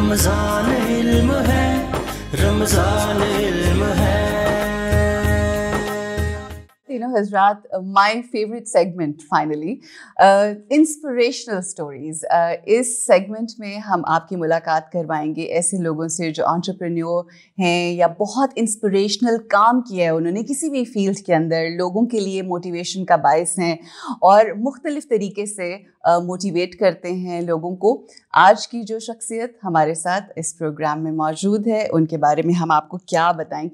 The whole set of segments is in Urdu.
رمضان علم ہے، رمضان علم ہے. حضرات, my favorite segment finally, inspirational stories. Us segment میں ہم آپ کی ملاقات کروائیں گے ایسے لوگوں سے جو انٹرپرینیور ہیں یا بہت انسپریشنل کام کیا ہے انہوں نے کسی بھی فیلڈ کے اندر, لوگوں کے لیے موٹیویشن کا باعث ہیں اور مختلف طریقے سے موٹیویٹ کرتے ہیں لوگوں کو. آج کی جو شخصیت ہمارے ساتھ اس پروگرام میں موجود ہے ان کے بارے میں ہم آپ کو کیا بتائیں.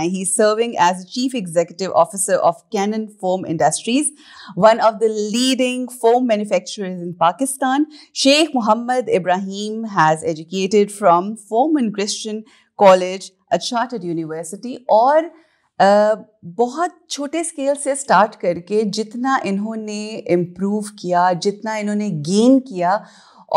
He is serving as chief executive officer of Canon Foam Industries, one of the leading foam manufacturers in Pakistan. Sheikh Muhammad Ibrahim has educated from Foam and Christian College, a chartered university, اور بہت چھوٹے اسکیل سے اسٹارٹ کر کے جتنا انہوں نے امپروو کیا, جتنا انہوں نے گین کیا,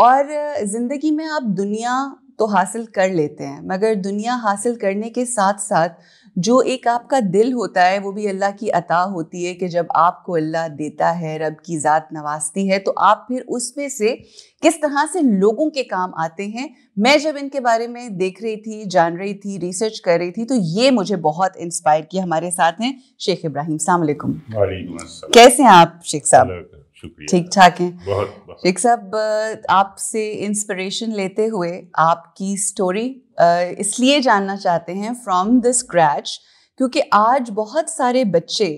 اور زندگی میں آپ دنیا تو حاصل کر لیتے ہیں مگر دنیا حاصل کرنے کے ساتھ ساتھ جو ایک آپ کا دل ہوتا ہے وہ بھی اللہ کی عطا ہوتی ہے کہ جب آپ کو اللہ دیتا ہے, رب کی ذات نوازتی ہے, تو آپ پھر اس میں سے کس طرح سے لوگوں کے کام آتے ہیں. میں جب ان کے بارے میں دیکھ رہی تھی, جان رہی تھی, ریسرچ کر رہی تھی تو یہ مجھے بہت انسپائر کیا. ہمارے ساتھ ہیں شیخ ابراہیم. السلام علیکم. وعلیکم السلام. کیسے ہیں آپ شیخ صاحب؟ شکریہ. ٹھیک ٹھاک ہیں بہت. شیخ صاحب, آپ سے انسپریشن لیتے ہوئے آپ کی اسٹوری اس لیے جاننا چاہتے ہیں فرام دا اسکریچ کیونکہ آج بہت سارے بچے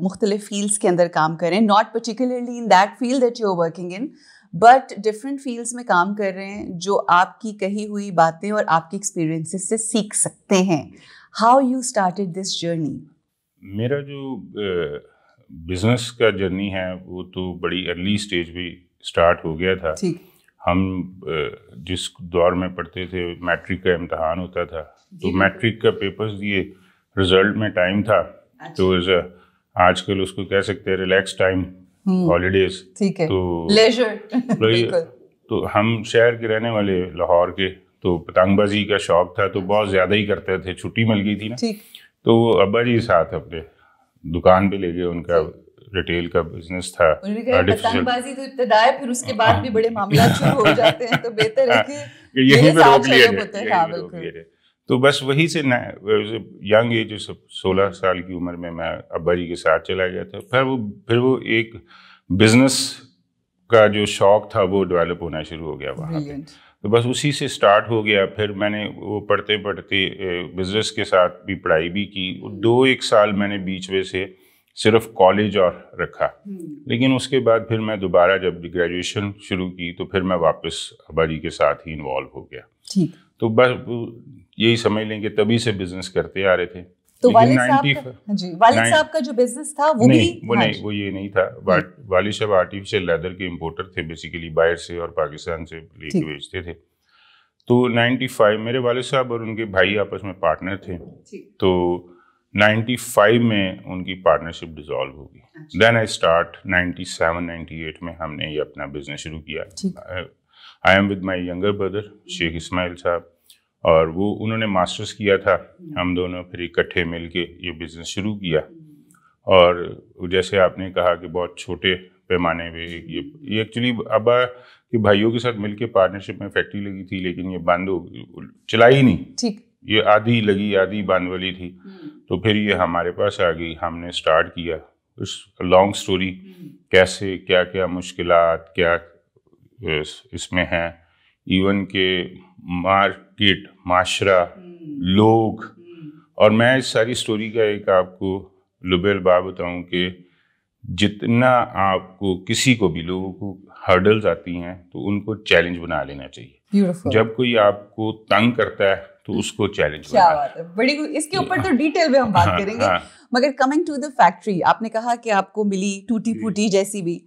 مختلف فیلڈس کے اندر کام کر رہے ہیں, not particularly in that field that you are working in, but different fields میں کام کر رہے ہیں جو آپ کی کہی ہوئی باتیں اور آپ کی ایکسپیرینسز سے سیکھ سکتے ہیں. How you started this journey? میرا جو بزنس کا جرنی ہے وہ تو بڑی ارلی اسٹیج پہ اسٹارٹ ہو گیا تھا. ہم جس دور میں پڑھتے تھے میٹرک کا امتحان ہوتا تھا تو میٹرک کا پیپرز دیے, رزلٹ میں ٹائم تھا تو آج کل اس کو کہہ سکتے ہیں ریلیکس ٹائم, ہالیڈیز. تو ہم شہر کے رہنے والے لاہور کے, تو پتنگ بازی کا شوق تھا تو بہت زیادہ ہی کرتے تھے. چھٹی مل گئی تھی نا تو وہ ابا جی ساتھ اپنے دکان پہ لے گئے, ان کا ریٹیل کا بزنس تھا. پتنگ بازی تو ابتدا ہے, پھر اس کے بعد بھی بڑے معاملات شروع ہو جاتے ہیں تو بہتر ہے کہ یہیں پہ روک لیے. تو بس وہی سے ینگ ایج 16 سال کی عمر میں ابا جی کے ساتھ چلا گیا تھا. پھر وہ ایک بزنس کا جو شوق تھا وہ ڈیولپ ہونا شروع ہو گیا وہاں پہ. تو بس اسی سے اسٹارٹ ہو گیا. پھر میں نے وہ پڑھتے بزنس کے ساتھ بھی پڑھائی بھی کی. 2-1 سال میں نے بیچ میں سے صرف کالج اور رکھا, لیکن اس کے بعد پھر میں دوبارہ جب گریجویشن شروع کی تو پھر میں واپس ابا جی کے ساتھ ہی انوالو ہو گیا. تو بس یہی سمجھ لیں کہ تبھی سے بزنس کرتے آ رہے تھے. تو والد صاحب کا جو بزنس تھا وہ یہ نہیں تھا. والد صاحب آرٹیفیشل لیدر کے امپورٹر تھے, بیسیکلی باہر سے اور پاکستان سے لے کے بیچتے تھے. تو 95 میرے والد صاحب اور ان کے بھائی آپس میں پارٹنر تھے, تو 95 میں ان کی پارٹنرشپ ڈیزالو ہو گئی. دین آئی اسٹارٹ 97-98 میں ہم نے یہ اپنا بزنس شروع کیا. I am with my younger brother شیخ اسماعیل صاحب, اور وہ انہوں نے ماسٹرز کیا تھا. ہم دونوں پھر اکٹھے مل کے یہ بزنس شروع کیا. اور جیسے آپ نے کہا کہ بہت چھوٹے پیمانے پہ یہ ایکچولی ابا کے بھائیوں کے ساتھ مل کے پارٹنرشپ میں فیکٹری لگی تھی, لیکن یہ بند ہو چلائی ہی نہیں. یہ آدھی لگی آدھی بند والی تھی. تو پھر یہ ہمارے پاس آ گئی, ہم نے اسٹارٹ کیا. لانگ اسٹوری, کیسے کیا کیا مشکلات کیا اس میں ہیں, ایون کہ مارکیٹ, معاشرہ, لوگ. اور میں اس ساری اسٹوری کا ایک آپ کو لب الباب بتاؤں کہ جتنا آپ کو کسی کو بھی لوگوں کو ہرڈلز آتی ہیں تو ان کو چیلنج بنا لینا چاہیے. جب کوئی آپ کو تنگ کرتا ہے تو اس کو چیلنج. کیا بات ہے, بڑی. اس کے اوپر تو ڈیٹیل میں ہم بات کریں گے, مگر کمنگ ٹو دا فیکٹری, آپ نے کہا کہ آپ کو ملی ٹوٹی پھوٹی جیسی بھی.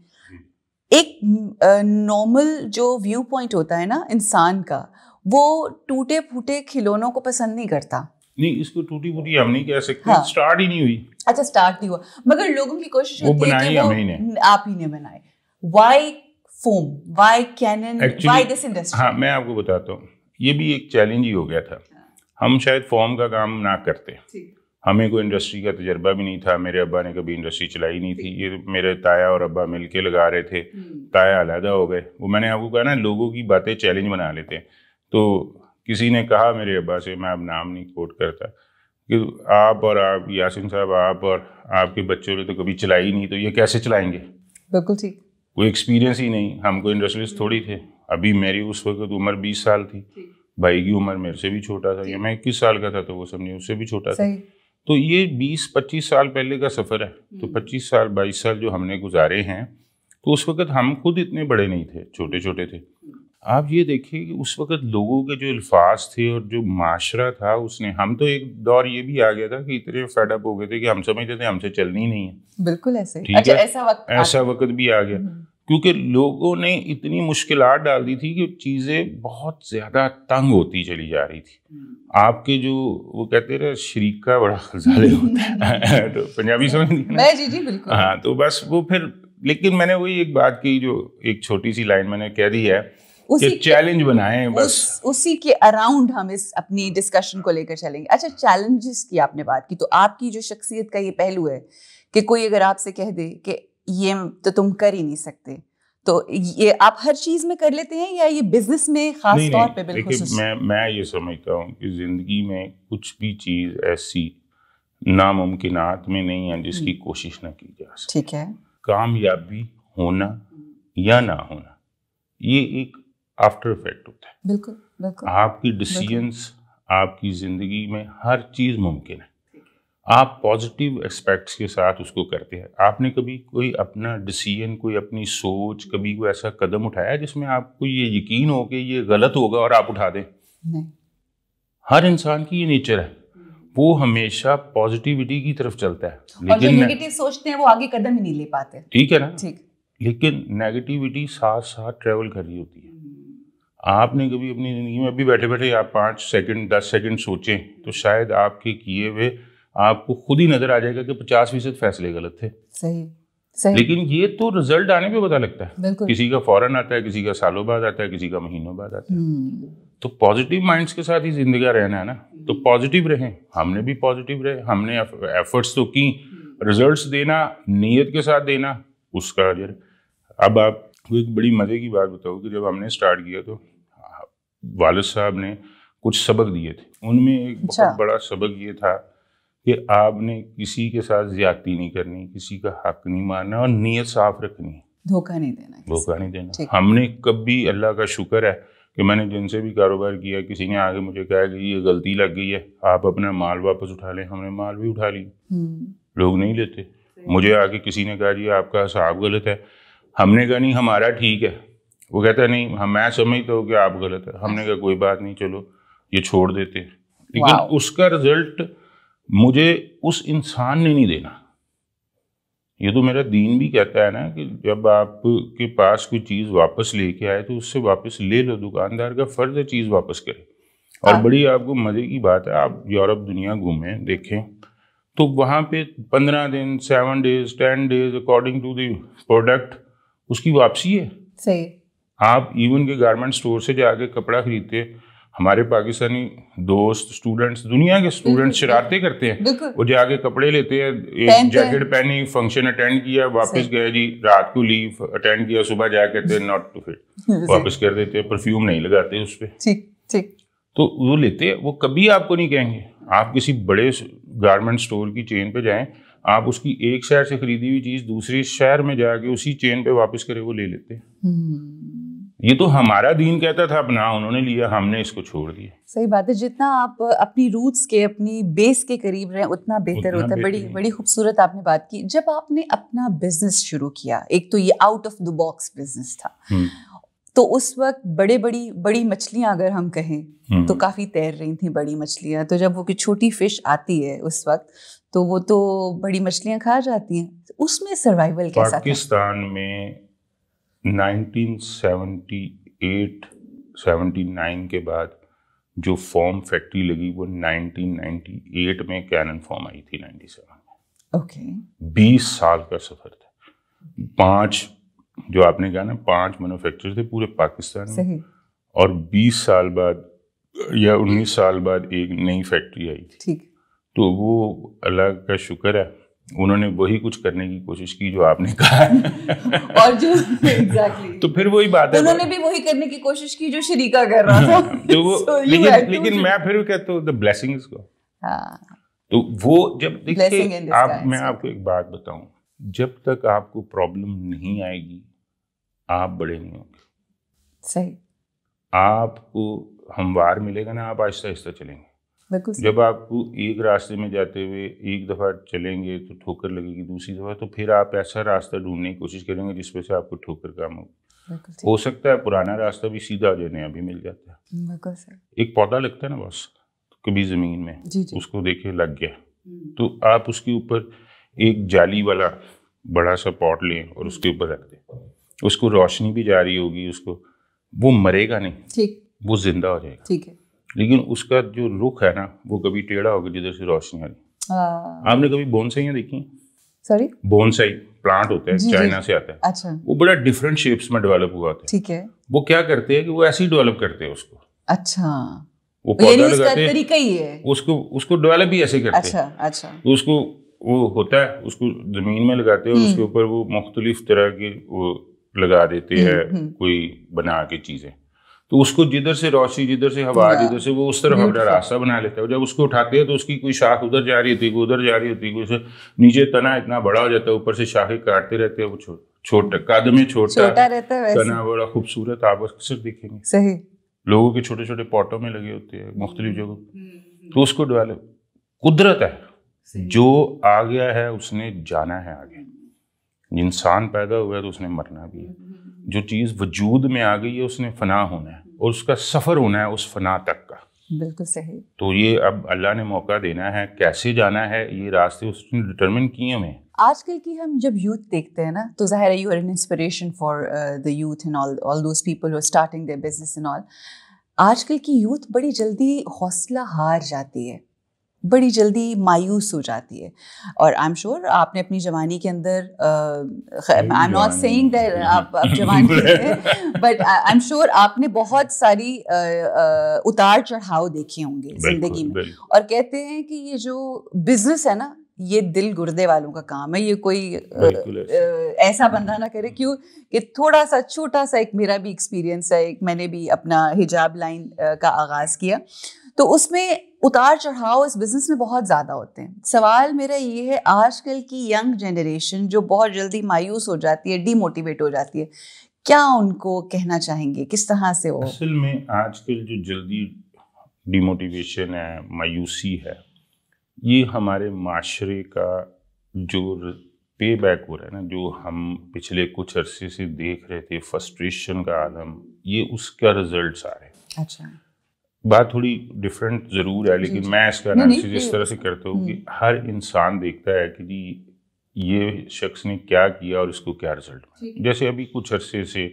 ایک نارمل جو ویو پوائنٹ ہوتا ہے نا انسان کا, وہ ٹوٹے پھوٹے کھلونوں کو پسند نہیں کرتا. نہیں, اس کو ٹوٹی پھوٹی ہم نہیں کہہ سکتے, اسٹارٹ ہی نہیں ہوئی. اچھا, اسٹارٹ نہیں ہوا, مگر لوگوں کی کوشش ہوتی ہے کہ وہ آپ ہی نے بنائے. Why foam, why Canon, why this industry? ہاں, میں آپ کو بتاتا ہوں. یہ بھی ایک چیلنج ہی ہو گیا تھا. ہم شاید فوم کا کام نہ کرتے, ہمیں کوئی انڈسٹری کا تجربہ بھی نہیں تھا. میرے ابا نے کبھی انڈسٹری چلائی نہیں تھی. یہ میرے تایا اور ابا مل کے لگا رہے تھے. تایا علیحدہ ہو گئے. وہ میں نے آپ کو کہا نا, لوگوں کی باتیں چیلنج بنا لیتے ہیں. تو کسی نے کہا میرے ابا سے, میں اب نام نہیں کوٹ کرتا, کہ آپ یاسین صاحب, آپ اور آپ کے بچوں نے تو کبھی چلائی نہیں, تو یہ کیسے چلائیں گے؟ بالکل ٹھیک. کوئی ایکسپیرینس ہی نہیں, ہم کوئی انڈسٹریلسٹ تھوڑی تھے. ابھی میری اس وقت عمر 20 سال تھی, بھائی کی عمر میرے سے بھی چھوٹا تھا, یا میں 21 سال کا تھا تو وہ سمجھے اس سے بھی چھوٹا تھا. تو یہ 20-25 سال پہلے کا سفر ہے. تو 25 سال 22 سال جو ہم نے گزارے ہیں, تو اس وقت ہم خود اتنے بڑے نہیں تھے, چھوٹے چھوٹے تھے. آپ یہ دیکھیے کہ اس وقت لوگوں کے جو الفاظ تھے اور جو معاشرہ تھا, اس نے, ہم تو ایک دور یہ بھی آ گیا تھا کہ اتنے فیڈ اپ ہو گئے تھے کہ ہم سمجھتے تھے ہم سے چلنی نہیں ہے. بالکل ایسے. ٹھیک ہے, ایسا وقت بھی آ گیا, کیونکہ لوگوں نے اتنی مشکلات ڈال دی تھی کہ چیزیں بہت زیادہ تنگ ہوتی چلی جا رہی تھی. آپ کے جو وہ کہتے رہے شریکہ بڑا ظالم ہوتا ہے, تو پنجابی سمجھ میں جی بالکل. ہاں, تو بس وہ پھر, لیکن میں نے وہی ایک بات کی, جو ایک چھوٹی سی لائن میں نے کہہ دی ہے کہ چیلنج بنائیں بس, اسی کے اراؤنڈ ہم اس اپنی ڈسکشن کو لے کر چلیں گے. اچھا, چیلنجز کی آپ نے بات کی, تو آپ کی جو شخصیت کا یہ پہلو ہے کہ کوئی اگر آپ سے کہہ دے کہ یہ تو تم کر ہی نہیں سکتے, تو یہ آپ ہر چیز میں کر لیتے ہیں, یا یہ بزنس میں خاص طور پہ بالخصوص؟ میں یہ سمجھتا ہوں کہ زندگی میں کچھ بھی چیز ایسی ناممکنات میں نہیں ہے جس کی کوشش نہ کی جا سکے. ٹھیک ہے. کامیابی ہونا یا نہ ہونا یہ ایک آفٹر افیکٹ ہوتا ہے. بالکل بالکل. آپ کی ڈیسیژنس, آپ کی زندگی میں ہر چیز ممکن ہے. آپ پازیٹیو اسپیکٹس کے ساتھ اس کو کرتے ہیں. آپ نے کبھی کوئی اپنا ڈیسیژن, کوئی اپنی سوچ, کبھی کوئی ایسا قدم اٹھایا جس میں آپ کو یہ یقین ہو کہ یہ غلط ہوگا اور آپ اٹھا دیں؟ نہیں. ہر انسان کی یہ نیچر ہے, وہ ہمیشہ پازیٹیوٹی کی طرف چلتا ہے. اور جو نیگیٹو سوچتے ہیں وہ آگے قدم ہی نہیں لے پاتے. ٹھیک ہے نا. ٹھیک. لیکن نیگیٹیوٹی ساتھ ساتھ ٹریول کر رہی ہوتی ہے. آپ نے کبھی اپنی زندگی میں ابھی بیٹھے بیٹھے آپ 5 سیکنڈ 10 سیکنڈ سوچیں تو شاید آپ کے کیے ہوئے آپ کو خود ہی نظر آ جائے گا کہ 50% فیصلے غلط تھے. صحیح صحیح. لیکن یہ تو رزلٹ آنے پہ پتہ لگتا ہے. بالکل. کسی کا فوراً آتا ہے, کسی کا سالوں بعد آتا ہے, کسی کا مہینوں بعد آتا ہے. تو پازیٹیو مائنڈس کے ساتھ ہی زندگی رہنا ہے نا. تو پازیٹیو رہیں. ہم نے بھی پازیٹیو رہے, ہم نے ایفرٹس تو کی, رزلٹس دینا نیت کے ساتھ دینا اس کا اجر. اب آپ کو ایک بڑی مزے کی بات بتاؤ کہ جب ہم نے اسٹارٹ کیا تو والد صاحب نے کچھ سبق دیے تھے. ان میں ایک بہت بڑا سبق یہ تھا کہ آپ نے کسی کے ساتھ زیادتی نہیں کرنی, کسی کا حق نہیں مارنا, اور نیت صاف رکھنی ہے, دھوکہ نہیں دینا. دھوکہ نہیں دینا. ہم نے کبھی, اللہ کا شکر ہے کہ میں نے جن سے بھی کاروبار کیا, کسی نے آگے مجھے کہا کہ یہ غلطی لگ گئی ہے, آپ اپنا مال واپس اٹھا لیں. ہم نے مال بھی اٹھا لیا. لوگ نہیں لیتے. مجھے آگے کسی نے کہا جی آپ کا حساب غلط ہے, ہم نے کہا نہیں ہمارا ٹھیک ہے. وہ کہتا ہے نہیں, میں سمجھتا ہوں کہ آپ غلط ہے. ہم نے کہا کوئی بات نہیں, چلو یہ چھوڑ دیتے. لیکن اس کا رزلٹ مجھے اس انسان نے نہیں دینا. یہ تو میرا دین بھی کہتا ہے نا کہ جب آپ کے پاس کوئی چیز واپس لے کے آئے تو اس سے واپس لے لو. دکاندار کا فرض ہے چیز واپس کرے. اور بڑی آپ کو مزے کی بات ہے, آپ یورپ دنیا گھومیں دیکھیں تو وہاں پہ 15 دن 7 days 10 days according to the product اس کی واپسی ہے. صحیح. آپ ایون کے گارمنٹ اسٹور سے جا کے کپڑا خریدتے, ہمارے پاکستانی دوست اسٹوڈنٹس, دنیا کے اسٹوڈنٹس شرارتیں کرتے ہیں. وہ جا کے کپڑے لیتے ہیں, ایک جیکٹ پہنی, فنکشن اٹینڈ کیا, واپس گئے جی, رات کو لیو اٹینڈ کیا, صبح جا کہتے ہیں ناٹ ٹو فٹ, واپس کر دیتے. پرفیوم نہیں لگاتے اس پہ. ٹھیک ٹھیک. تو وہ لیتے, وہ کبھی آپ کو نہیں کہیں گے. آپ کسی بڑے گارمنٹ اسٹور کی چین پہ جائیں, آپ اس کی ایک شہر سے خریدی ہوئی چیز دوسری شہر میں جا کے اسی چین پہ واپس کرے, وہ لے لیتے. یہ تو ہمارا دین کہتا تھا اپنا, انہوں نے لیا, ہم نے اس کو چھوڑ دیا. صحیح بات ہے. جتنا آپ اپنی روٹس کے, اپنی بیس کے قریب رہیں اتنا بہتر ہوتا ہے. بڑی بڑی خوبصورت آپ نے بات کی. جب آپ نے اپنا بزنس شروع کیا, ایک تو یہ out of the box business تھا, تو اس وقت بڑی مچھلیاں اگر ہم کہیں تو کافی تیر رہی تھیں بڑی مچھلیاں. تو جب وہ کوئی چھوٹی فش آتی ہے اس وقت تو وہ تو بڑی مچھلیاں کھا جاتی ہیں. اس میں سروائیول کیسا تھا؟ پاکستان میں 1978-79 کے بعد جو فارم فیکٹری لگی وہ 1998 میں کینن فارم آئی تھی 97 میں. اوکے. 20 سال کا سفر تھا. 5 جو آپ نے کہا نا 5 مینوفیکچر تھے پورے پاکستان میں. صحیح. اور 20 سال بعد یا 19 سال بعد ایک نئی فیکٹری آئی تھی. ٹھیک. تو وہ اللہ کا شکر ہے انہوں نے وہی کچھ کرنے کی کوشش کی جو آپ نے کہا اور جو ایگزیکٹلی تو پھر وہی بات ہے, انہوں نے بھی وہی کرنے کی کوشش کی جو شریکا کر رہا تھا. تو وہ لیکن میں پھر کہتا ہوں the blessing is God. تو وہ جب دیکھیے میں آپ کو ایک بات بتاؤں, جب تک آپ کو پرابلم نہیں آئے گی آپ بڑے نہیں ہوں گے. صحیح. آپ کو ہموار ملے گا نا, آپ آہستہ آہستہ چلیں گے. جب آپ کو ایک راستے میں جاتے ہوئے ایک دفعہ چلیں گے تو ٹھوکر لگے گی, دوسری دفعہ تو پھر آپ ایسا راستہ ڈھونڈنے کی کوشش کریں گے جس پہ سے آپ کو ٹھوکر کام ہو سکتا ہے پرانا راستہ بھی سیدھا ہو جائے, نیا بھی مل جاتا ہے. ایک پودا لگتا ہے نا بس کبھی زمین میں, اس کو دیکھے لگ گیا تو آپ اس کے اوپر ایک جالی والا بڑا سا پاٹ لیں اور اس کے اوپر رکھ دیں, اس کو روشنی بھی جاری ہوگی, اس کو وہ مرے گا نہیں, وہ زندہ ہو جائے گا. ٹھیک ہے. لیکن اس کا جو رخ ہے نا وہ کبھی ٹیڑھا ہوگا جدھر سے روشنی آ رہی. آپ نے کبھی بونسائیاں دیکھی ہیں؟ سوری, بونسائی پلانٹ ہوتا ہے, چائنا سے آتا ہے. اچھا. وہ بڑا ڈفرینٹ شیپس میں ڈیولپ ہوا ہوتا ہے. ٹھیک ہے. وہ کیا کرتے ہیں کہ وہ ایسے ہی ڈیولپ کرتے ہیں اس کو. اچھا. وہ پودا لگاتے ہیں, اس کو ڈیولپ بھی ایسے کرتے ہیں. اچھا. اس کو وہ ہوتا ہے, اس کو زمین میں لگاتے ہیں اور اس کے اوپر وہ مختلف طرح کے وہ لگا دیتے ہیں کوئی بنا کے چیزیں, تو اس کو جدھر سے روشنی, جدھر سے ہوا, جدھر سے وہ اس طرف اپنا راستہ بنا لیتا ہے. جب اس کو اٹھاتے ہیں تو اس کی کوئی شاخ ادھر جا رہی ہوتی ہے, کوئی ادھر جا رہی ہوتی ہے, کوئی نیچے تنا اتنا بڑا ہو جاتا ہے, اوپر سے شاخیں کاٹتے رہتے ہیں, وہ چھوٹا قد میں چھوٹا رہتا ہے, تنا بڑا خوبصورت. آپ اکثر دیکھیں گے صحیح لوگوں کے چھوٹے چھوٹے پوٹوں میں لگے ہوتے ہیں مختلف جگہوں. تو اس کو ڈیولپ قدرت ہے, جو آ گیا ہے اس نے جانا ہے آگے. انسان پیدا ہوا ہے تو اس نے مرنا بھی ہے. جو چیز وجود میں آ گئی ہے اس نے فنا ہونا ہے اور اس کا سفر ہونا ہے اس فنا تک کا. بالکل صحیح. تو یہ اب اللہ نے موقع دینا ہے, کیسے جانا ہے یہ راستے اس نے ڈٹرمن کیے ہوئے ہیں. آج کل کی ہم جب یوتھ دیکھتے ہیں نا تو ظاہر ہے you are an inspiration for the youth and all those people who starting their business and all. آج کل کی یوتھ بڑی جلدی حوصلہ ہار جاتی ہے, بڑی جلدی مایوس ہو جاتی ہے. اور آئی ایم شیور آپ نے اپنی جوانی کے اندر, I am not seeing that آپ جوانی ہیں, بٹ آئی ایم شیور آپ نے بہت ساری اتار چڑھاؤ دیکھے ہوں گے زندگی میں. اور کہتے ہیں کہ یہ جو بزنس ہے نا یہ دل گردے والوں کا کام ہے, یہ کوئی ایسا بندہ نہ کرے. کیوں کہ تھوڑا سا چھوٹا سا ایک میرا بھی ایکسپیرینس ہے, ایک میں نے بھی اپنا حجاب لائن کا آغاز کیا تو اس میں اتار چڑھاؤ اس بزنس میں بہت زیادہ ہوتے ہیں. سوال میرا یہ ہے, آج کل کی ینگ جنریشن جو بہت جلدی مایوس ہو جاتی ہے, ڈی موٹیویٹ ہو جاتی ہے, کیا ان کو کہنا چاہیں گے, کس طرح سے ہو؟ اصل میں آج کل جو جلدی ڈی موٹیویشن ہے, مایوسی ہے, یہ ہمارے معاشرے کا جو پے بیک ہو رہا ہے نا, جو ہم پچھلے کچھ عرصے سے دیکھ رہے تھے, فرسٹریشن کا عالم, یہ اس کا رزلٹس آ رہے ہیں. اچھا. بات تھوڑی ڈفرینٹ ضرور ہے لیکن میں اس کا انالیسس اس طرح سے کرتا ہوں کہ ہر انسان دیکھتا ہے کہ جی یہ شخص نے کیا کیا اور اس کو کیا رزلٹ. جیسے ابھی کچھ عرصے سے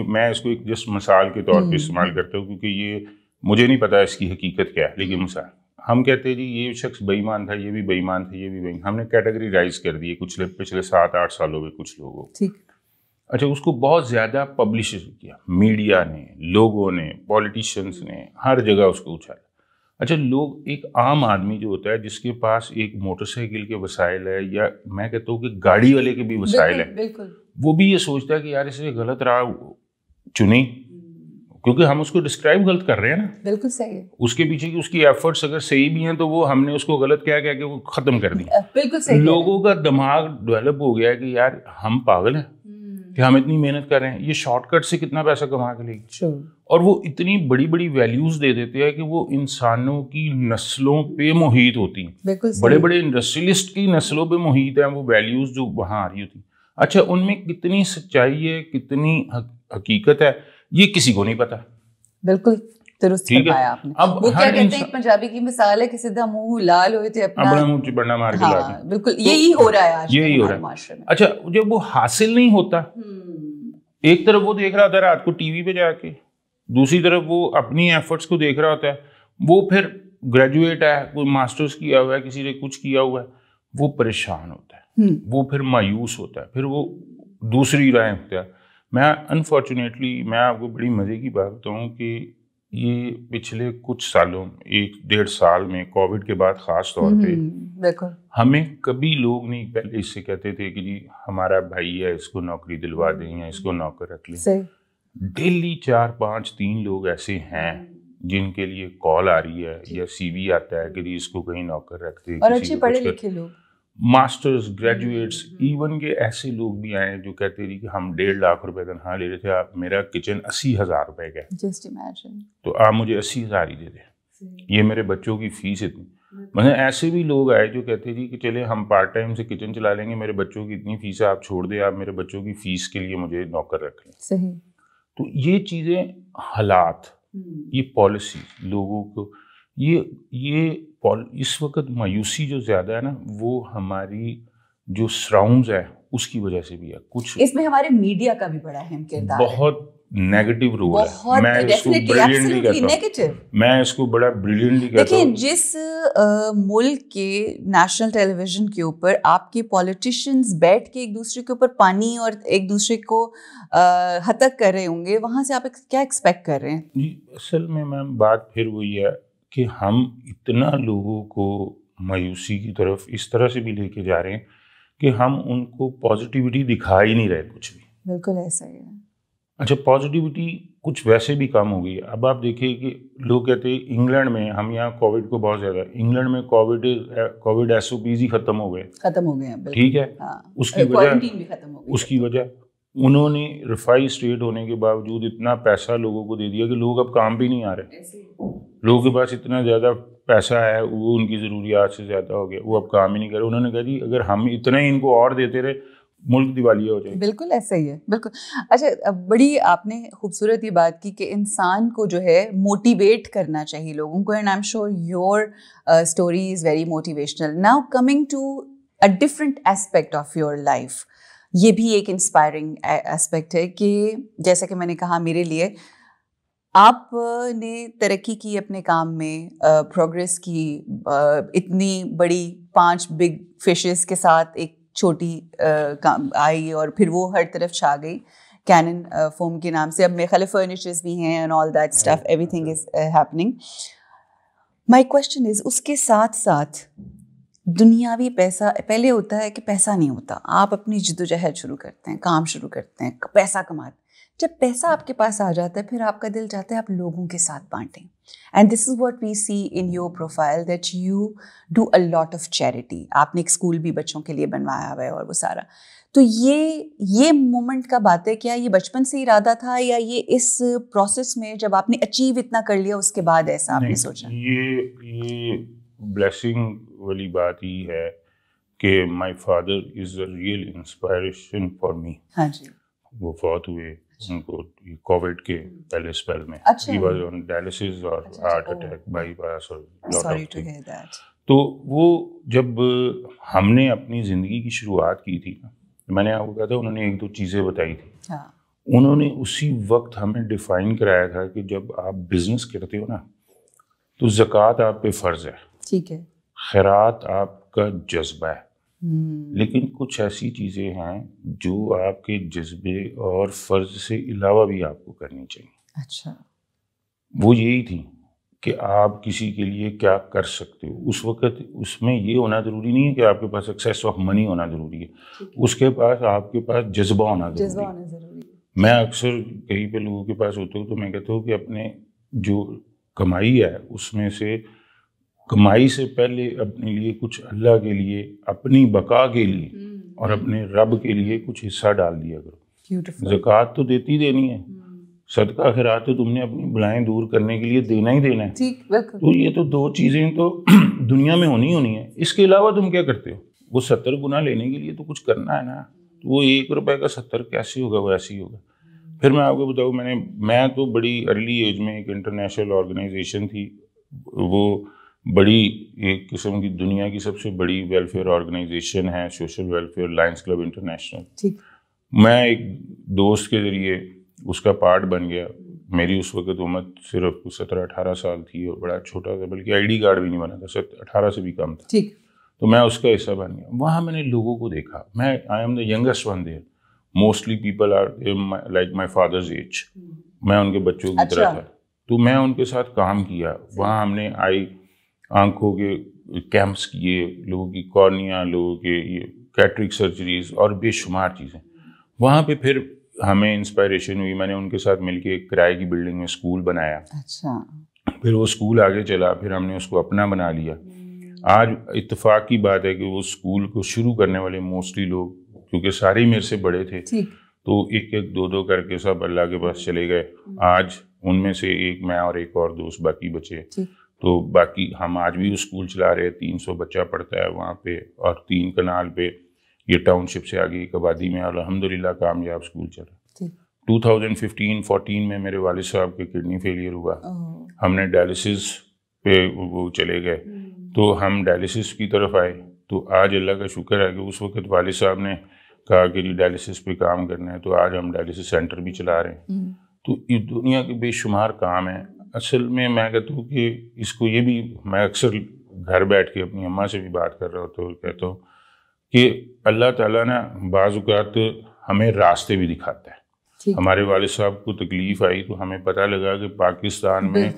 میں اس کو ایک جسٹ مثال کے طور پہ استعمال کرتا ہوں کیونکہ یہ مجھے نہیں پتا اس کی حقیقت کیا ہے, لیکن مثال ہم کہتے ہیں جی یہ شخص بے ایمان تھا, یہ بھی بے ایمان تھا, یہ بھی بے ایمان. ہم نے کیٹیگریز کر دی کچھ پچھلے 7-8 سالوں میں کچھ لوگوں. اچھا, اس کو بہت زیادہ پبلش کیا, میڈیا نے, لوگوں نے, پولیٹیشینس نے, ہر جگہ اس کو اچھالا. اچھا, لوگ ایک عام آدمی جو ہوتا ہے جس کے پاس ایک موٹر سائیکل کے وسائل ہے, یا میں کہتا ہوں کہ گاڑی والے کے بھی وسائل ہیں, وہ بھی یہ سوچتا ہے کہ یار اسے غلط راہ چنی, کیونکہ ہم اس کو ڈسکرائب غلط کر رہے ہیں نا. بالکل صحیح. اس کے پیچھے کی اس کی ایفرٹس اگر صحیح بھی ہیں تو وہ ہم نے اس کو غلط کیا کہ وہ ختم کر دی. بالکل صحیح. لوگوں کا دماغ ڈیولپ ہو گیا ہے کہ یار ہم پاگل ہیں کہ ہم اتنی محنت کر رہے ہیں, یہ شارٹ کٹ سے کتنا پیسہ کما کے لے گی. اور وہ اتنی بڑی بڑی ویلیوز دے دیتے ہیں کہ وہ انسانوں کی نسلوں پہ محیط ہوتی ہیں. بڑے بڑے انڈسٹریلسٹ کی نسلوں پہ محیط ہیں وہ ویلیوز جو وہاں آ رہی ہوتی ہیں. اچھا, ان میں کتنی سچائی ہے, کتنی حقیقت ہے, یہ کسی کو نہیں پتا. بالکل درست فرمایا آپ نے. اب وہ کیا کہتے ہیں, پنجابی کی مثال ہے کہ سیدھا منہ لال ہوئے تھے اپنا منہ چبڑنا مار کے لا کے. بالکل یہی ہو رہا ہے آج, یہی ہو رہا ہے. اچھا, جب وہ حاصل نہیں ہوتا, ایک طرف وہ دیکھ رہا ہوتا ہے رات کو ٹی وی پہ جا کے, دوسری طرف وہ اپنی ایفرٹس کو دیکھ رہا ہوتا ہے, وہ پھر گریجویٹ ہے, کوئی ماسٹرز کیا ہوا ہے, کسی نے کچھ کیا ہوا ہے, وہ پریشان ہوتا ہے, وہ پھر مایوس ہوتا ہے, پھر وہ دوسری رائے ہوتا ہے. میں انفارچونیٹلی میں آپ کو بڑی مزے کی بات بتاؤں کہ یہ پچھلے کچھ سالوں 1-1.5 سال میں کووڈ کے بعد خاص طور پہ بالکل ہمیں کبھی لوگ نہیں پہلے اس سے کہتے تھے کہ جی ہمارا بھائی ہے اس کو نوکری دلوا دیں یا اس کو نوکر رکھ لیں. ڈیلی 4-5-3 لوگ ایسے ہیں جن کے لیے کال آ رہی ہے یا سی وی آتا ہے کہ جی اس کو کہیں نوکر رکھتے, اور اچھے پڑھے لکھے لوگ, ماسٹرز, گریجویٹس, ایون کہ ایسے لوگ بھی آئے جو کہتے تھے کہ ہم 1.5 لاکھ روپے تنخواہ لے رہے تھے, آپ میرا کچن 80,000 روپے کا ہے, جسٹ امیجن, تو آپ مجھے 80,000 ہی دے دیں, یہ میرے بچوں کی فیس اتنی. مطلب ایسے بھی لوگ آئے جو کہتے جی کہ چلے ہم پارٹ ٹائم سے کچن چلا لیں گے, میرے بچوں کی اتنی فیس ہے آپ چھوڑ دیں, آپ میرے بچوں کی فیس کے لیے مجھے نوکر رکھ لیں. صحیح. تو یہ چیزیں, حالات, یہ پالیسی لوگوں کو, یہ اس وقت مایوسی جو زیادہ ہے نا وہ ہماری جو سراؤنڈز ہے اس کی وجہ سے بھی ہے. کچھ اس میں ہمارے میڈیا کا بھی بڑا اہم کردار ہے, بہت نیگیٹو رول ہے. میں اس کو بریلینٹلی کہتا ہوں, میں اس کو بڑا بریلینٹلی کہتا ہوں. دیکھیں جس ملک کے نیشنل ٹیلی ویژن کے اوپر آپ کے پولیٹیشینز بیٹھ کے ایک دوسرے کے اوپر پانی اور ایک دوسرے کو ہتک کر رہے ہوں گے, وہاں سے آپ کیا ایکسپیکٹ کر رہے ہیں؟ جی اصل میں میم بات پھر وہی ہے کہ ہم اتنا لوگوں کو مایوسی کی طرف اس طرح سے بھی لے کے جا رہے ہیں کہ ہم ان کو پازیٹیوٹی دکھا ہی نہیں رہے کچھ بھی. بالکل ایسا ہی ہے. اچھا, پازیٹیوٹی کچھ ویسے بھی کم ہو گئی ہے. اب آپ دیکھیں کہ لوگ کہتے ہیں انگلینڈ میں, ہم یہاں کووڈ کو بہت زیادہ, انگلینڈ میں کووڈ SOPs ہی ختم ہو گئے ہیں. ٹھیک ہے, اس کی وجہ انہوں نے رفائی اسٹیٹ ہونے کے باوجود اتنا پیسہ لوگوں کو دے دیا کہ لوگ اب کام بھی نہیں آ رہے. لوگوں کے پاس اتنا زیادہ پیسہ ہے, وہ ان کی ضروریات سے زیادہ ہو گیا, وہ اب کام ہی نہیں کر رہے. انہوں نے کہا جی اگر ہم اتنا ہی ان کو اور دیتے رہے ملک دیوالیہ ہو جائے. بالکل ایسا ہی ہے, بالکل. اچھا, بڑی آپ نے خوبصورت یہ بات کی کہ انسان کو جو ہے موٹیویٹ کرنا چاہیے لوگوں کو, and I am sure your story is very motivational. Now coming to a different aspect of your life, یہ بھی ایک انسپائرنگ ایسپیکٹ ہے کہ جیسا کہ میں نے کہا میرے لیے آپ نے ترقی کی اپنے کام میں, پروگریس کی, اتنی بڑی 5 بگ فشز کے ساتھ ایک چھوٹی آئی اور پھر وہ ہر طرف چھا گئی کینن فوم کے نام سے. اب میرے خیال فرنیچرز بھی ہیں and all that stuff, everything is happening. My question is, اس کے ساتھ ساتھ دنیاوی پیسہ پہلے ہوتا ہے کہ پیسہ نہیں ہوتا, آپ اپنی جدوجہد شروع کرتے ہیں, کام شروع کرتے ہیں, پیسہ کماتے ہیں. جب پیسہ آپ کے پاس آ جاتا ہے پھر آپ کا دل چاہتا ہے آپ لوگوں کے ساتھ بانٹیں. And this is what we see in your profile that you do a lot of charity. آپ نے ایک اسکول بھی بچوں کے لیے بنوایا ہوا ہے اور وہ سارا. تو یہ مومنٹ کب آتا ہے؟ کیا یہ بچپن سے ارادہ تھا یا یہ اس پروسیس میں جب آپ نے اچیو اتنا کر لیا اس کے بعد ایسا آپ نے سوچا؟ یہ بلیسنگ والی بات ہی ہے کہ my father is a real inspiration for me. ہاں جی, وہ فوت ہوئے ان کو کووڈ کے پہلے اسپیل میں. ہی واز آن ڈائلسس اور ہارٹ اٹیک, بائی پاس اور سوری ٹو ہیئر دیٹ. تو وہ جب ہم نے اپنی زندگی کی شروعات کی تھی, میں نے آپ کو کہا تھا انہوں نے 1-2 چیزیں بتائی تھی. انہوں نے اسی وقت ہمیں ڈیفائن کرایا تھا کہ جب آپ بزنس کرتے ہو نا تو زکوٰۃ آپ پہ فرض ہے, ٹھیک ہے, خیرات آپ کا جذبہ ہے, لیکن کچھ ایسی چیزیں ہیں جو آپ کے جذبے اور فرض سے علاوہ بھی آپ کو کرنی چاہیے. اچھا, وہ یہی تھی کہ آپ کسی کے لیے کیا کر سکتے ہو. اس وقت اس میں یہ ہونا ضروری نہیں ہے کہ آپ کے پاس ایکسیس آف منی ہونا ضروری ہے, اس کے پاس آپ کے پاس جذبہ ہونا ضروری ہے. میں اکثر کہیں پہ لوگوں کے پاس ہوتا ہوں تو میں کہتا ہوں کہ اپنے جو کمائی ہے اس میں سے کمائی سے پہلے اپنے لیے کچھ اللہ کے لیے, اپنی بقا کے لیے اور اپنے رب کے لیے کچھ حصہ ڈال دیا کرو. زکوٰۃ تو دینی ہے, صدقہ خیرات تو تم نے اپنی بلائیں دور کرنے کے لیے دینا ہی دینا ہے. تو یہ تو 2 چیزیں تو دنیا میں ہونی ہے. اس کے علاوہ تم کیا کرتے ہو؟ وہ 70 گنا لینے کے لیے تو کچھ کرنا ہے نا. وہ 1 روپے کا 70 کیسے ہوگا, وہ ایسے ہی ہوگا. پھر میں آپ کو بتاؤں, میں تو بڑی ارلی ایج میں ایک انٹرنیشنل آرگنائزیشن تھی, وہ بڑی ایک قسم کی دنیا کی سب سے بڑی ویلفیئر آرگنائزیشن ہے, social welfare lines club international. میں ایک دوست کے ذریعے اس کا پارٹ بن گیا. میری اس وقت عمر صرف 17-18 سال تھی اور بڑا چھوٹا تھا, بلکہ ID کارڈ بھی نہیں بنا تھا, 18 سے بھی کم تھا. تو میں اس کا حصہ بن گیا. وہاں میں نے لوگوں کو دیکھا, میں I am the youngest one there, mostly people are like my father's age. میں ان کے بچوں کی طرح تھا. تو میں ان کے ساتھ کام کیا. وہاں ہم نے آنکھوں کے کیمپس کیے، لوگوں کی کارنیا، لوگوں کے یہ کیٹرک سرجریز اور بے شمار چیزیں. وہاں پہ پھر ہمیں انسپائریشن ہوئی. میں نے ان کے ساتھ مل کے ایک کرائے کی بلڈنگ میں اسکول بنایا. اچھا. پھر وہ اسکول آگے چلا، پھر ہم نے اس کو اپنا بنا لیا. آج اتفاق کی بات ہے کہ وہ اسکول کو شروع کرنے والے موسٹلی لوگ، کیونکہ سارے ہی میرے سے بڑے تھے، تو ایک ایک دو کر کے سب اللہ کے پاس چلے گئے. آج ان میں سے ایک میں اور ایک اور دوست باقی بچے. تو باقی ہم آج بھی اسکول چلا رہے ہیں. 300 بچہ پڑھتا ہے وہاں پہ، اور 3 کنال پہ یہ ٹاؤن شپ سے آگے ایک آبادی میں الحمدللہ کامیاب اسکول چل رہا. 2015-14 میں میرے والد صاحب کے کڈنی فیلئر ہوا. ہم نے ڈائلسس پہ وہ چلے گئے، تو ہم ڈائلسس کی طرف آئے. تو آج اللہ کا شکر ہے کہ اس وقت والد صاحب نے کہا کہ ڈائلسس پہ کام کرنا ہے، تو آج ہم ڈائلسس سینٹر بھی چلا رہے ہیں. تو یہ دنیا کے بے شمار کام ہیں. اصل میں میں کہتا ہوں کہ اس کو یہ بھی میں اکثر گھر بیٹھ کے اپنی اماں سے بھی بات کر رہا ہوتا ہوں، کہتا ہوں کہ اللہ تعالیٰ نا بعض اوقات ہمیں راستے بھی دکھاتا ہے. ہمارے والد صاحب کو تکلیف آئی تو ہمیں پتہ لگا کہ پاکستان میں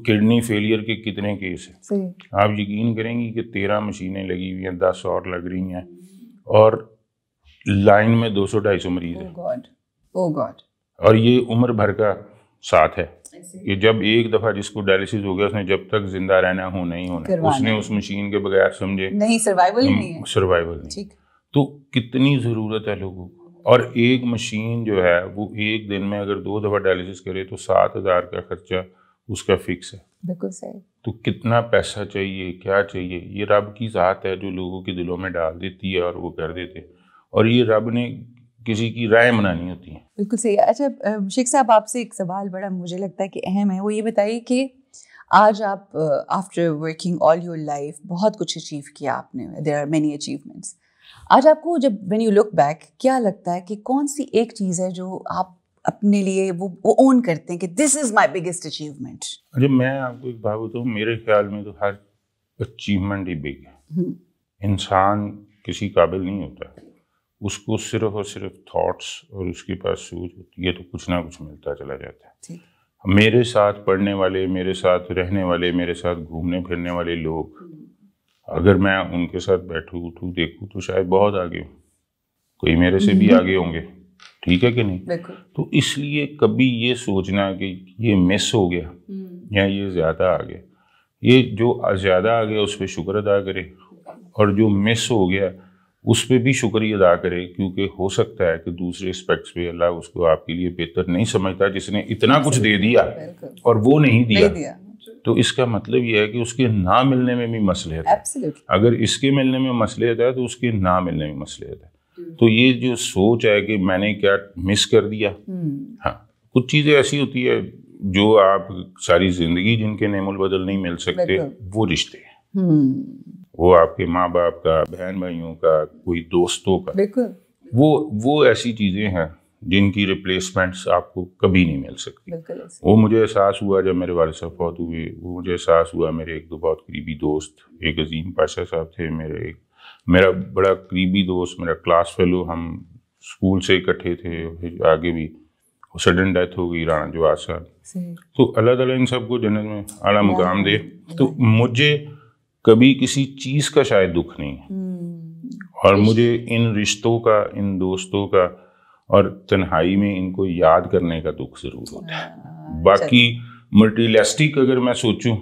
کڈنی فیلئر کے کتنے کیس ہیں. آپ یقین کریں گی کہ 13 مشینیں لگی ہوئی ہیں، 10 اور لگ رہی ہیں، اور لائن میں 200-250 مریض ہیں. اور یہ عمر بھر کا ساتھ ہے. یہ جب ایک دفعہ جس کو ڈائلسس ہو گیا، اس نے جب تک زندہ رہنا ہو نہیں ہونا، اس نے اس مشین کے بغیر سمجھے نہیں، سروائیول نہیں. تو کتنی ضرورت ہے لوگوں کو. اور ایک مشین جو ہے وہ ایک دن میں اگر 2 دفعہ ڈائلسس کرے تو 7,000 کا خرچہ اس کا فکس ہے. بالکل صحیح. تو کتنا پیسہ چاہیے، کیا چاہیے؟ یہ رب کی ذات ہے جو لوگوں کے دلوں میں ڈال دیتی ہے اور وہ کر دیتے. اور یہ رب نے کسی کی رائے منانی ہوتی ہے. بالکل صحیح. اچھا شیخ صاحب، آپ سے ایک سوال بڑا مجھے لگتا ہے کہ اہم ہے. وہ یہ بتائیے کہ آج آپ after working all your life بہت کچھ اچیو کیا آپ نے. There are many achievements. آج آپ کو جب وین یو لک بیک کیا لگتا ہے کہ کون سی ایک چیز ہے جو آپ اپنے لیے وہ اون کرتے ہیں کہ دس از مائی بگیسٹ اچیومنٹ؟ جب میں آپ کو ایک بات بتاؤں، میرے خیال میں تو ہر اچیومنٹ ہی بگ ہے. انسان کسی قابل نہیں ہوتا، اس کو صرف اور صرف تھاٹس اور اس کے پاس سوچ ہوتی ہے تو کچھ نہ کچھ ملتا چلا جاتا ہے. میرے ساتھ پڑھنے والے، میرے ساتھ رہنے والے، میرے ساتھ گھومنے پھرنے والے لوگ، اگر میں ان کے ساتھ بیٹھوں اٹھوں دیکھوں تو شاید بہت آگے ہوں، کوئی میرے سے بھی آگے ہوں گے. ٹھیک ہے کہ نہیں؟ تو اس لیے کبھی یہ سوچنا کہ یہ مس ہو گیا یا یہ زیادہ آ گیا، یہ جو زیادہ آ گیا اس پہ شکر ادا کرے، اور جو مس ہو گیا اس پہ بھی شکریہ ادا کرے، کیونکہ ہو سکتا ہے کہ دوسرے اسپیکٹس پہ اللہ اس کو آپ کے لیے بہتر نہیں سمجھتا. جس نے اتنا کچھ دے دیا اور وہ نہیں دیا، تو اس کا مطلب یہ ہے کہ اس کے نہ ملنے میں بھی مصلحت ہے. اگر اس کے ملنے میں مصلحت ہے تو اس کے نہ ملنے میں مصلحت ہے. تو یہ جو سوچ ہے کہ میں نے کیا مس کر دیا. ہاں، کچھ چیزیں ایسی ہوتی ہے جو آپ ساری زندگی جن کے نعم البدل نہیں مل سکتے، وہ رشتے ہیں، وہ آپ کے ماں باپ کا، بہن بھائیوں کا، کوئی دوستوں کا، وہ ایسی چیزیں ہیں جن کی ریپلیسمنٹس آپ کو کبھی نہیں مل سکتی. وہ مجھے احساس ہوا جب میرے والد صاحب فوت ہوئے. وہ مجھے احساس ہوا میرے ایک دو بہت قریبی دوست، ایک عظیم پاشا صاحب تھے میرا بڑا قریبی دوست، میرا کلاس فیلو، ہم اسکول سے اکٹھے تھے، آگے بھی سڈن ڈیتھ ہو گئی رانا جواد صاحب. تو اللہ تعالیٰ ان سب کو جنت میں اعلیٰ مقام دے. تو مجھے کبھی کسی چیز کا شاید دکھ نہیں ہے، اور مجھے ان رشتوں کا، ان دوستوں کا اور تنہائی میں ان کو یاد کرنے کا دکھ ضرور ہوتا ہے. باقی مٹیریلسٹک اگر میں سوچوں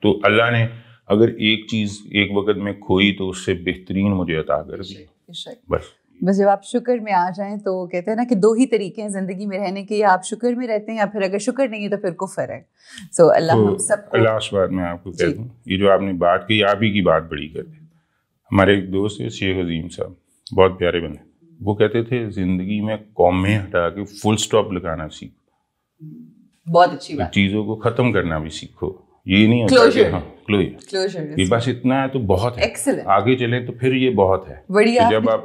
تو اللہ نے اگر ایک چیز ایک وقت میں کھوئی تو اس سے بہترین مجھے عطا کر دی. بس جب آپ شکر میں آ جائیں تو کہتے ہیں نا کہ 2 ہی طریقے ہیں زندگی میں رہنے کے، یا آپ شکر میں رہتے ہیں یا پھر اگر شکر نہیں ہے تو پھر کفر ہے. سو اللہ ہم سب کو. لاسٹ بات میں آپ کو کہہ دوں، یہ جو آپ نے بات کی، آپ ہی کی بات بڑی کرتے. ہمارے ایک دوست ہے شیخ عظیم صاحب، بہت پیارے بنے. وہ کہتے تھے زندگی میں قومیں ہٹا کے فل سٹاپ لگانا سیکھو. بہت اچھی بات. چیزوں کو ختم کرنا بھی سیکھو. یہ نہیں ہوتا کہ ہاں کلوزر، یہ بس اتنا ہے تو بہت ہے. آگے چلیں تو پھر یہ بہت ہے. جب آپ